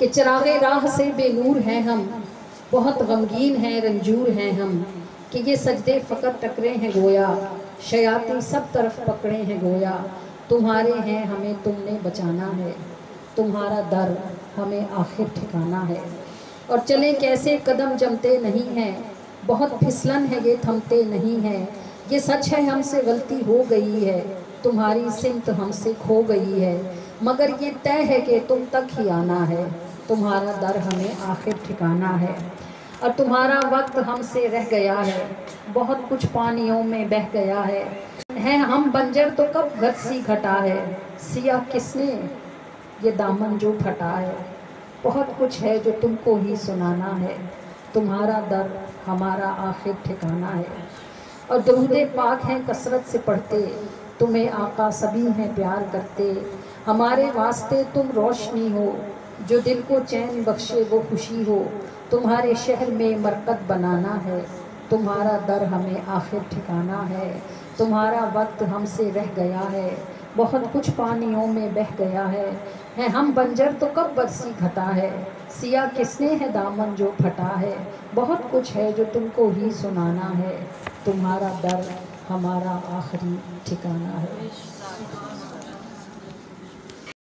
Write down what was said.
کہ چراغ راہ سے بے نور ہیں ہم، بہت غمگین ہیں رنجور ہیں ہم، کہ یہ سجدے فقط ٹکرے ہیں گویا، شیاطیں سب طرف پکڑے ہیں گویا، تمہارے ہیں ہمیں تم نے بچانا ہے، تمہارا در ہمیں آخر ٹھکانا ہے۔ اور چلیں کیسے قدم جمتے نہیں ہیں، بہت پھسلن ہے یہ تھمتے نہیں ہیں، یہ سچ ہے ہم سے غلطی ہو گئی ہے، تمہاری سمت ہم سے کھو گئی ہے، مگر یہ طے ہے کہ تم تک ہی آنا ہے، تمہارا در ہمیں آخر ٹھکانا ہے۔ اور تمہارا وقت ہم سے رہ گیا ہے، بہت کچھ پانیوں میں بہہ گیا ہے، ہیں ہم بنجر تو کب گھسی گھٹا ہے، سیاہ کس نے یہ دامن جو پھٹا ہے، بہت کچھ ہے جو تم کو ہی سنانا ہے، تمہارا در ہمارا آخر ٹھکانا ہے۔ اور درود پاک ہیں کثرت سے پڑھتے، تمہیں آقا سبھی ہیں پیار کرتے، ہمارے واسطے تم روشنی ہو، جو دل کو چین بخشے وہ خوشی ہو، تمہارے شہر میں مرکز بنانا ہے، تمہارا در ہمیں آخر ٹھکانا ہے، تمہارا وقت ہم سے رہ گیا ہے، بہت کچھ پانیوں میں بہہ گیا ہے، ہیں ہم بنجر تو کب برسی گھٹا ہے، سیاہ کس نے ہے دامن جو پھٹا ہے، بہت کچھ ہے جو تم کو ہی سنانا ہے، تمہارا در ہمارا آخری ٹھکانہ ہے۔